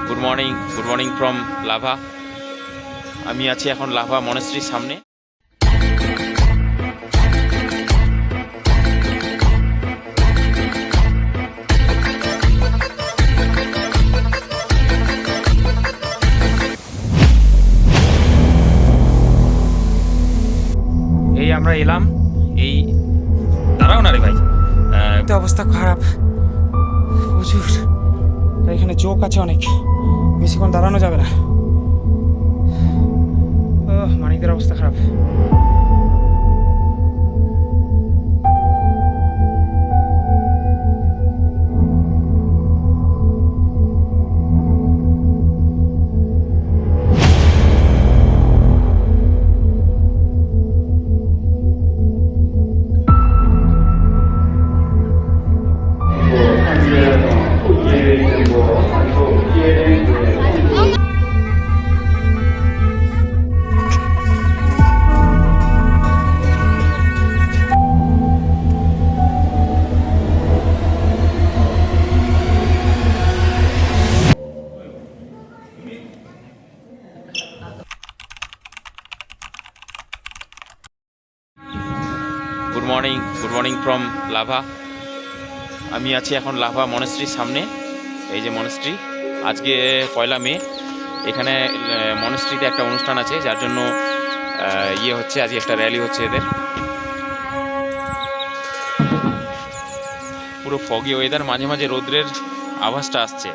Good morning from lava. আমি আছি এখন লাভা মনেস্ট্রির সামনে। এই আমরা এলাম, এই দাঁড়াও না রে ভাই, অবস্থা খারাপ প্রচুর। আর এখানে চোখ আছে অনেক, বেশিক্ষণ দাঁড়ানো যাবে না। মানিকদের অবস্থা খারাপ। Good morning from lava. আমি আছি এখন লাভা মনেস্ট্রির সামনে। এই যে মনেস্ট্রি, আজকে 1 মে। এখানে মনেস্ট্রিতে একটা অনুষ্ঠান আছে, যার জন্য হচ্ছে, আজকে একটা র্যালি হচ্ছে এদের। পুরো ফগি ওয়েদার, মাঝে মাঝে রৌদ্রের আভাসটা আসছে,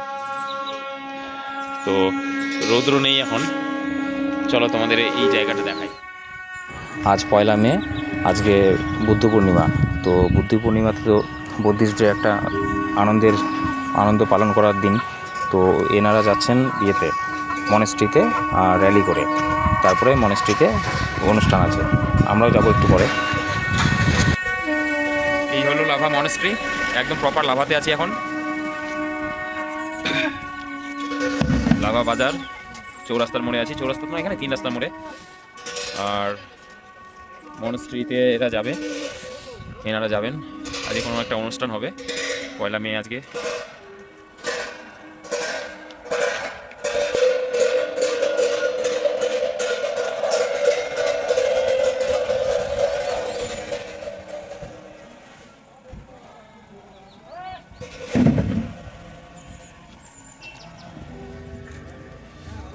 তো রৌদ্র নেই এখন। চলো তোমাদের এই জায়গাটা দেখাই। আজ 1 মে, আজকে বুদ্ধ পূর্ণিমা। তো বুদ্ধ পূর্ণিমাতে তো বুদ্ধিস্টদের একটা আনন্দ পালন করার দিন। তো এনারা যাচ্ছেন ইয়েতে মনেস্ট্রিতে র্যালি করে, তারপরে মনেস্ট্রিতে অনুষ্ঠান আছে, আমরাও যাবো একটু পরে। এই হলো লাভা মনেস্ট্রি, একদম প্রপার লাভাতে আছি এখন। লাভা বাজার, চৌরাস্তার মোড়ে আছি। চৌরাস্তা তো এখানে 3 রাস্তার মোড়ে। আর মনেস্ট্রিতে এনারা যাবেন। আজকে কোনো একটা অনুষ্ঠান হবে, 1 মে আজকে।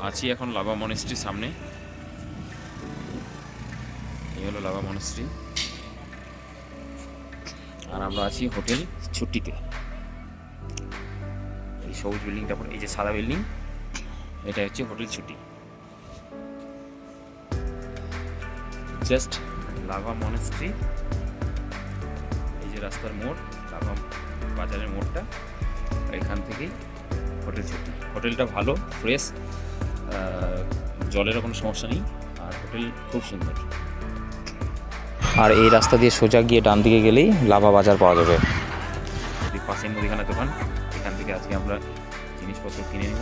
আছি এখন লাভা মনেস্ট্রির সামনে। এই হলো লাভা মনেস্ট্রি, আর আমরা আছি হোটেল ছুটিতে। এই সবুজ বিল্ডিংটা, এই যে সাদা বিল্ডিং, এটা হচ্ছে হোটেল ছুটি। জাস্ট লাভা মনেস্ট্রি, এই যে রাস্তার মোড়, লাভা বাজারের মোড়টা, এখান থেকেই হোটেল ছুটি। হোটেলটা ভালো, ফ্রেশ, জলেরও কোনো সমস্যা নেই, আর হোটেল খুব সুন্দর। আর এই রাস্তা দিয়ে সোজা গিয়ে ডান দিকে গেলেই লাভা বাজার পাওয়া যাবে। পাশের মুদিখানার দোকান, এখান থেকে আজকে আমরা জিনিসপত্র কিনে নিব,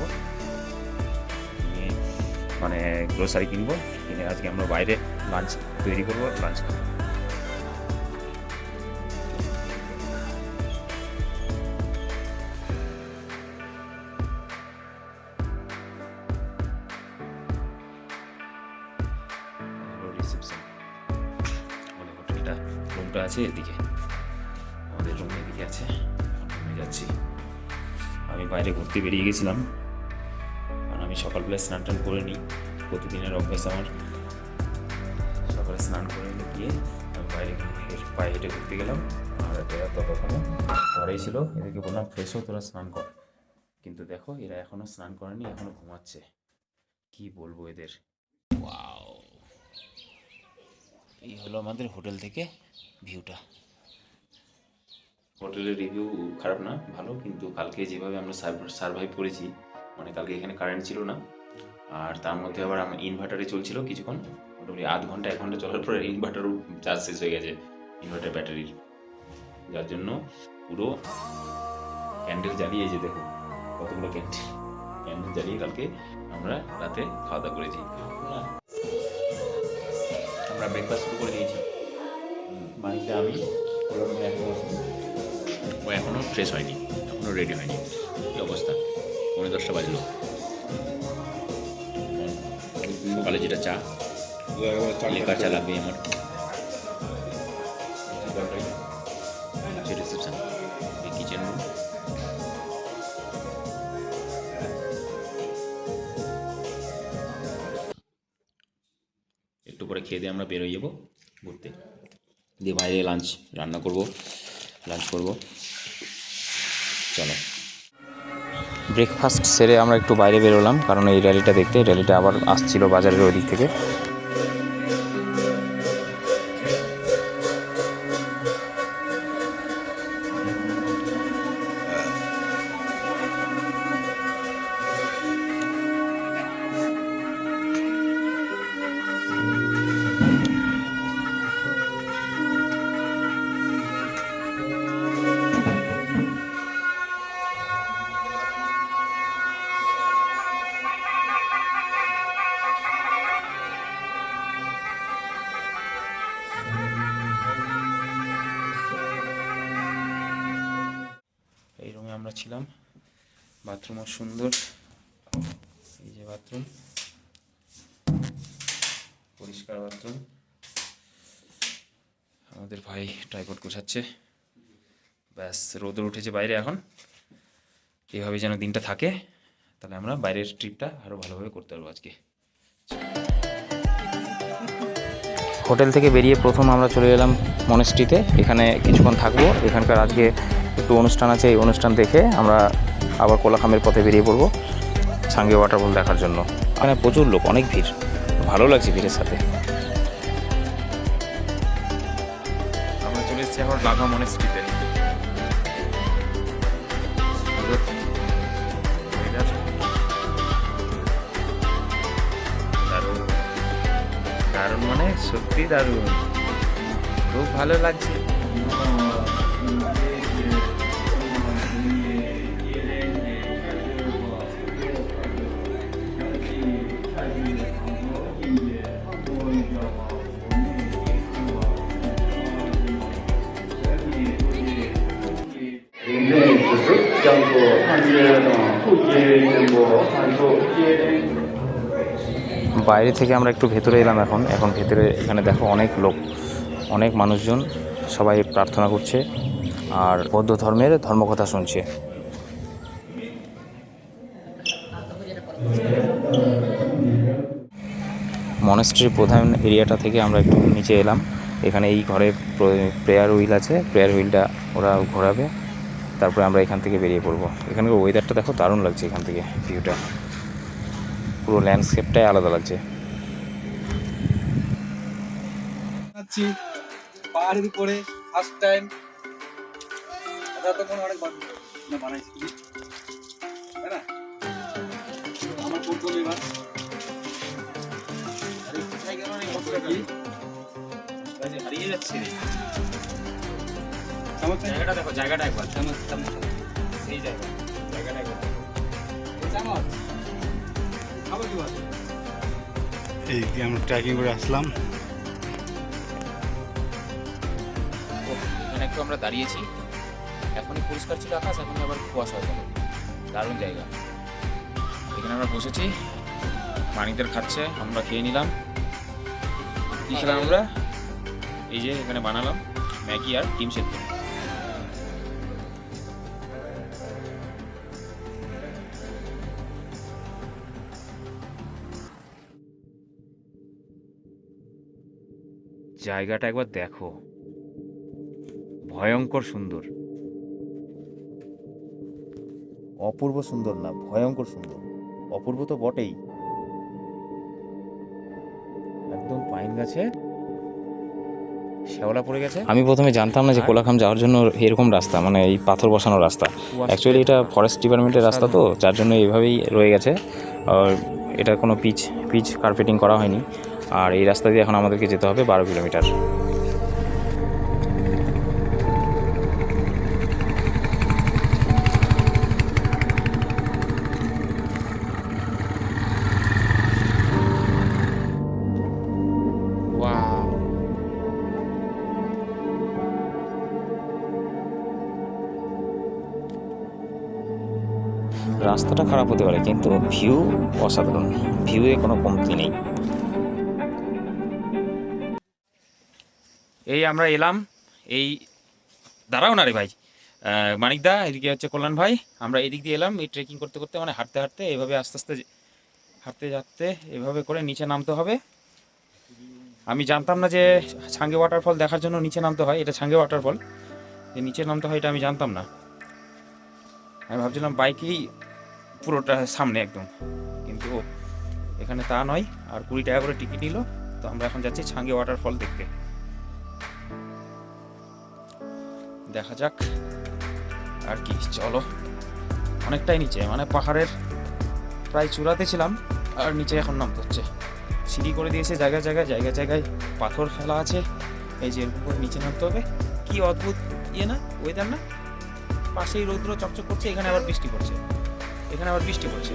মানে গ্রোসারি কিনবো, কিনে আজকে আমরা বাইরে লাঞ্চ তৈরি করবো, লাঞ্চ খাবো। রিসেপশন, মানে হোটেলটা, রুমটা আছে এদিকে, আমাদের রুম এদিকে আছে। আমি যাচ্ছি, আমি বাইরে ঘুরতে বেরিয়ে গেছিলাম, কারণ আমি সকালবেলায় স্নান টান করে নিই, প্রতিদিনের অভ্যাস আমার। সকালে স্নান করে গিয়ে আমি বাইরে পায়ে হেঁটে ঘুরতে গেলাম, আর এরা ততক্ষণে ঘরেই ছিল। এদেরকে বললাম ফ্রেশ হো, তোরা স্নান কর, কিন্তু দেখো এরা এখনও স্নান করেনি, এখনও ঘুমাচ্ছে। কি বলবো এদের। ওয়াও, এই হলো আমাদের হোটেল থেকে ভিউটা। হোটেলের রিভিউ খারাপ না, ভালো, কিন্তু কালকে যেভাবে আমরা সার্ভাইভ করেছি, মানে কালকে এখানে কারেন্ট ছিল না, আর তার মধ্যে আবার আমার ইনভার্টারে চলছিল কিছুক্ষণ, মোটামুটি আধ ঘন্টা 1 ঘন্টা চলার পরে ইনভার্টারও চার্জ শেষ হয়ে গেছে, ইনভার্টার ব্যাটারির, যার জন্য পুরো ক্যান্ডেল জ্বালিয়ে, যে দেখো কতগুলো ক্যান্ডেল জ্বালিয়ে কালকে আমরা রাতে খাওয়া দাওয়া করেছি। আমরা ব্রেকফাস্ট শুরু করে দিয়েছি, বাড়িতে আমি ও এখনও ফ্রেশ হয়নি, এখনও রেডি হয়নি। কী অবস্থা, 10:30 বাজলো। সকালে যেটা চা লেখা চা লাগবে আমার রিসেপশন কিচেন রুম। একটু পরে খেয়ে দিয়ে আমরা বেরোয় যাবো ঘুরতে, দিয়ে বাইরে রান্না করব, লাঞ্চ করব। চলো। ব্রেকফাস্ট সেরে আমরা একটু বাইরে বেরোলাম, কারণ এই র্যালিটা দেখতে, র্যালিটা আবার আসছিল বাজারের ওই দিক থেকে। এই রুমে আমরা ছিলাম, বাথরুমও সুন্দর, এই যে বাথরুম, পরিষ্কার বাথরুম। আমাদের ভাই ট্রাইপড গোছাচ্ছে, ব্যাস রোদর উঠেছে বাইরে এখন। এইভাবে যেন দিনটা থাকে, তাহলে আমরা বাইরের ট্রিপটা আরও ভালোভাবে করতে পারবো আজকে। হোটেল থেকে বেরিয়ে প্রথম আমরা চলে এলাম মনেস্ট্রিতে, এখানে কিছুক্ষণ থাকবো। এখানকার আজকে একটু অনুষ্ঠান আছে, এই অনুষ্ঠান দেখে আমরা আবার কোলাখামের পথে বেরিয়ে পড়বো সাঙ্গে ওয়াটারফল দেখার জন্য। এখানে প্রচুর লোক, অনেক ভিড়, ভালো লাগছে ভিড়ের সাথে। আমরা চলে এসেছি এখন লাঘা মনেস্ট্রিতে। দারুণ মানে সত্যি দারুণ, খুব ভালো লাগছে। বাইরে থেকে আমরা একটু ভেতরে এলাম এখন ভেতরে এখানে দেখো অনেক লোক, অনেক মানুষজন, সবাই প্রার্থনা করছে আর বৌদ্ধ ধর্মের ধর্মকথা শুনছে। মনেস্ট্রির প্রধান এরিয়াটা থেকে আমরা একটু নিচে এলাম। এখানে এই ঘরে প্রেয়ার হুইল আছে, প্রেয়ার হুইলটা ওরা ঘোরাবে, তারপরে আমরা এখান থেকে বেরিয়ে পড়বো। এখানকার ওয়েদারটা দেখো, দারুণ লাগছে, এখান থেকে ভিউটা, পুরো ল্যান্ডস্কেপটাই আলাদা লাগছে। পাহাড়ের উপরে ফার্স্ট টাইম অনেক বানাইছি, তাই না? আমার প্রথম এবার হারিয়ে যাচ্ছে রে। জায়গাটা দেখো, জায়গাটা একবার এই জায়গাটা একবার এই যে আমরা ট্রেকিং করে আসলাম। এখানে একটু আমরা দাঁড়িয়েছি, এখনই পরিষ্কার ছিল আকাশ, এখন আবার কুয়াশা হয়ে গেল। দারুণ জায়গা। এখানে আমরা বসেছি, পানিদের খাচ্ছে, আমরা খেয়ে নিলাম। কি খেলাম আমরা? এই যে এখানে বানালাম ম্যাগি আর ডিম সেদ্ধ। জায়গাটা একবার দেখো, ভয়ঙ্কর সুন্দর, অপূর্ব সুন্দর না, ভয়ঙ্কর সুন্দর। অপূর্ব তো বটেই, একদম পাইন গাছে শ্যাওলা পড়ে গেছে। আমি প্রথমে জানতাম না যে কোলাখাম যাওয়ার জন্য এরকম রাস্তা, মানে এই পাথর বসানো রাস্তা। অ্যাকচুয়ালি এটা ফরেস্ট ডিপার্টমেন্টের রাস্তা, তো যার জন্য এইভাবেই রয়ে গেছে। আর এটা কোনো পিচ কার্পেটিং করা হয়নি। আর এই রাস্তা দিয়ে এখন আমাদেরকে যেতে হবে 12 কিলোমিটার। রাস্তাটা খারাপ হতে পারে কিন্তু ভিউ অসাধারণ, ভিউয়ে কোনো কমতি নেই। এই আমরা এলাম, এই দাঁড়াও না রে ভাই, মানিকদা এদিকে হচ্ছে কল্যাণ ভাই, আমরা এদিক দিয়ে এলাম এই ট্রেকিং করতে করতে, মানে হাঁটতে হাঁটতে এভাবে আস্তে আস্তে হাঁটতে যাতে এভাবে করে নিচে নামতে হবে। আমি জানতাম না যে ছাঙ্গে ওয়াটারফল দেখার জন্য নিচে নামতে হয়, এটা ছাঙ্গে ওয়াটারফল, যে নিচে নামতে হয় এটা আমি জানতাম না। আমি ভাবছিলাম বাইকেই পুরোটা সামনে একদম, কিন্তু এখানে তা নয়। আর 20 টাকা করে টিকিট নিল, তো আমরা এখন যাচ্ছি ছাঙ্গে ওয়াটারফল দেখতে। দেখা যাক আর কি, চলো। অনেকটাই নিচে, মানে পাহাড়ের প্রায় চূড়াতে ছিলাম, আর নিচে এখন নামতে হচ্ছে। সিঁড়ি করে দিয়েছে জায়গায় জায়গায়, জায়গায় জায়গায় পাথর ফেলা আছে, এই যে এরকম করে নিচে নামতে হবে। কি অদ্ভুত ইয়ে না, ওয়েদার না, পাশেই রৌদ্র চকচক করছে, এখানে আবার বৃষ্টি পড়ছে, এখানে আবার বৃষ্টি পড়ছে।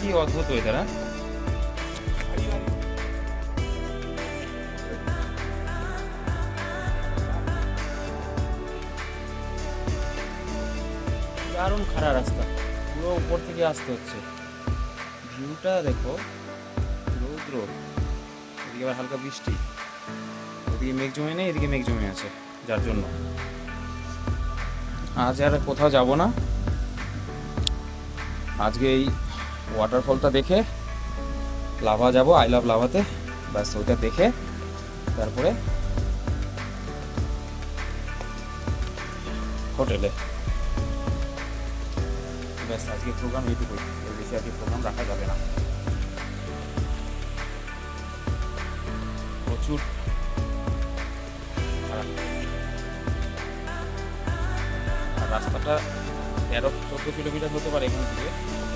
কি অদ্ভুত ওয়েদার। হ্যাঁ, দারুণ খাড়া রাস্তা, পুরো উপর থেকে আসতে হচ্ছে। ভিউটা দেখো, রৌদ্র, এদিকে আবার হালকা বৃষ্টি, ওদিকে মেঘ জমে নেই, এদিকে মেঘ জমে আছে, যার জন্য আজ আর কোথাও যাব না। আজকে এই ওয়াটারফলটা দেখে লাভা যাব, আই লাভ লাভাতে, ব্যাস ওইটা দেখে তারপরে হোটেলে। ব্যাস আজকে প্রোগ্রাম এইটুকুই, এর বেশি আজকে প্রোগ্রাম রাখা যাবে না। প্রচুর খারাপ, আর রাস্তাটা 13-14 কিলোমিটার হতে পারে এখান থেকে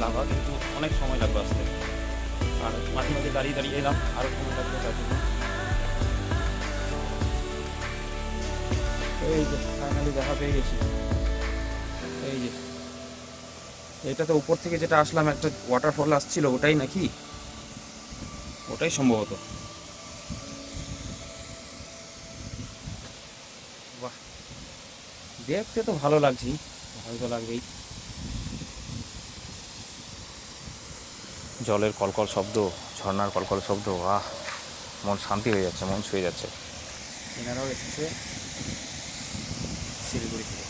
লাভা, কিন্তু অনেক সময় লাগবে আসতে। আর মাঝে মাঝে দাঁড়িয়ে দাঁড়িয়ে এলাম, আরও সময় লাগবে তার জন্য। এই যে ফাইনালি দেখা পেয়ে গেছি, এই যে এটা তো উপর থেকে যেটা আসলাম একটা ওয়াটারফল আসছিল, ওটাই নাকি, ওটাই সম্ভবত। বাহ, দেখতে তো ভালো লাগছেই, ভালো তো লাগবেই। জলের কলকল শব্দ, ঝর্ণার কলকল শব্দ, আহ, মন শান্তি হয়ে যাচ্ছে, মন ছুঁয়ে যাচ্ছে। এনারাও এসেছে শিলিগুড়ি থেকে।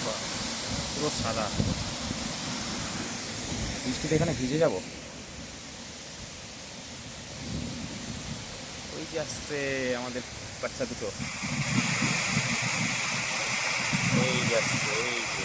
বাহ, পুরো সাদা, বৃষ্টিতে এখানে ভিজে যাব। ওই যে আসছে আমাদের বাচ্চা দুটো, এই যে আসছে, এই যে।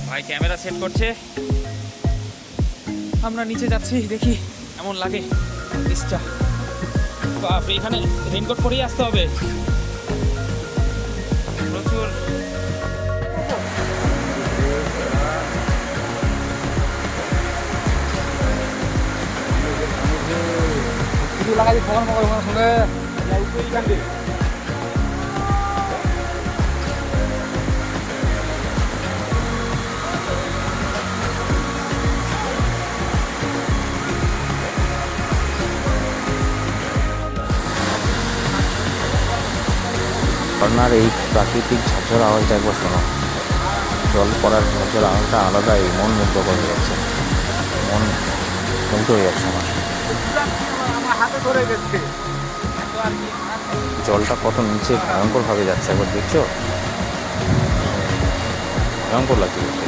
ভাই ক্যামেরা সেট করছে, আমরা নিচে যাচ্ছি, দেখি এমন লাগে ইচ্ছা। বাপরে, এখানে রেনকোট পরেই আসতে হবে, প্রচুর। লাগাই ফোন মগর সঙ্গে ঝর্ণার এই প্রাকৃতিক ঝরঝর আওয়াজটা একবার শোনো, জল পড়ার ঝরঝর আওয়াজটা আলাদাই, মন মুগ্ধ করে যাচ্ছে, মন মুগ্ধ হয়ে যাচ্ছে আমার। জলটা কত নিচে ভয়ঙ্করভাবে যাচ্ছে, একবার দেখছো, ভয়ঙ্কর লাগছে দেখতে।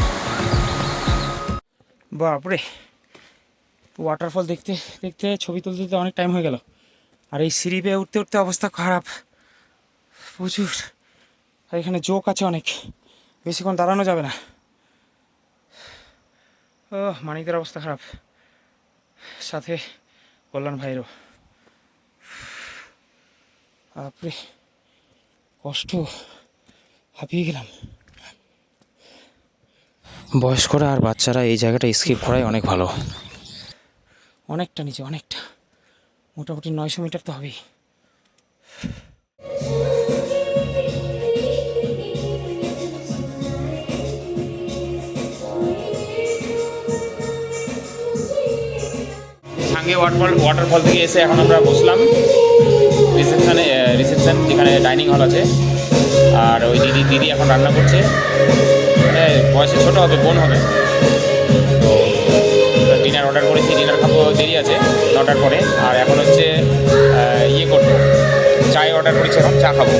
বাপরে, ওয়াটারফল দেখতে দেখতে ছবি তুলতে তুলতে অনেক টাইম হয়ে গেল। আর এই সিঁড়ি বেয়ে উঠতে উঠতে অবস্থা খারাপ প্রচুর। আর এখানে জোক আছে অনেক, বেশিক্ষণ দাঁড়ানো যাবে না। ও, মানিকদের অবস্থা খারাপ, সাথে কল্যাণ ভাইয়েরও। বাপরে কষ্ট, হাঁপিয়ে গেলাম। বয়স্করা আর বাচ্চারা এই জায়গাটা স্কিপ করাই অনেক ভালো। অনেকটা নিচে, অনেকটা, মোটামুটি 900 মিটার তো হবেই। সাঙ্গে ওয়াটারফল থেকে এসে এখন আমরা বসলাম রিসেপশন যেখানে ডাইনিং হল আছে। আর ওই দিদি এখন রান্না করছে, মানে বয়সে ছোটো হবে, বোন হবে। তো ডিনার অর্ডার করেছি, ডিনার খাবো, দেরি আছে 9টার পরে। আর এখন হচ্ছে ইয়ে করবো, চায় অর্ডার করেছি, এখন চা খাবো।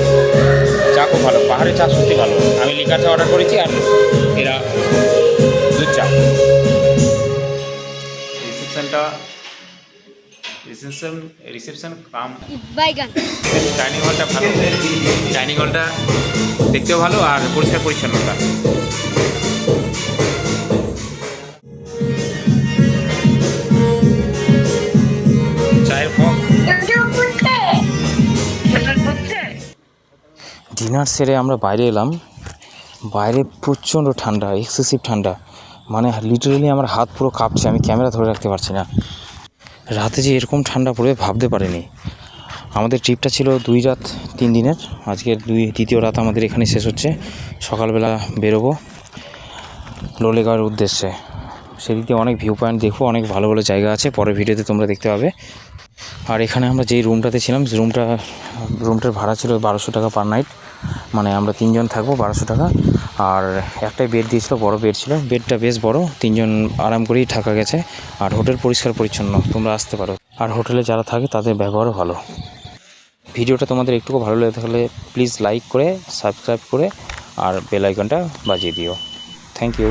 চা খুব ভালো, পাহাড়ের চা সত্যি ভালো। আমি লিকার চা অর্ডার করেছি আর এরা দুধ চা। রিসেপশন কাম বাইগান। ডাইনিং হলটা ভালো, ডাইনিং হলটা দেখতেও ভালো আর পরিষ্কার পরিচ্ছন্নতা। চায়ের ফক। ডিনার সেরে আমরা বাইরে এলাম। বাইরে প্রচণ্ড ঠান্ডা, এক্সেসিভ ঠান্ডা, মানে লিটারেলি আমার হাত পুরো কাঁপছে, আমি ক্যামেরা ধরে রাখতে পারছি না। রাতে যে এরকম ঠান্ডা পড়বে ভাবতে পারিনি। আমাদের ট্রিপটা ছিল 2 রাত 3 দিনের, আজকের দ্বিতীয় রাত আমাদের এখানে শেষ হচ্ছে। সকালবেলা বেরোবো লোলেগাঁওয়ের উদ্দেশ্যে। সেদিকে অনেক ভিউ পয়েন্ট দেখবো, অনেক ভালো ভালো জায়গা আছে, পরের ভিডিওতে তোমরা দেখতে পাবে। আর এখানে আমরা যেই রুমটাতে ছিলাম, রুমটার ভাড়া ছিল 1200 টাকা পার নাইট, মানে আমরা 3 জন থাকবো, 1200 টাকা। আর একটাই বেড দিয়েছিল, বড় বেড ছিল, বেডটা বেশ বড়, 3 জন আরাম করেই থাকা গেছে। আর হোটেল পরিষ্কার পরিচ্ছন্ন, তোমরা আসতে পারো। আর হোটেলে যারা থাকে তাদের ব্যবহারও ভালো। ভিডিওটা তোমাদের একটুকু ভালো লেগে থাকলে প্লিজ লাইক করে, সাবস্ক্রাইব করে আর বেল আইকনটা বাজিয়ে দিও। Thank you.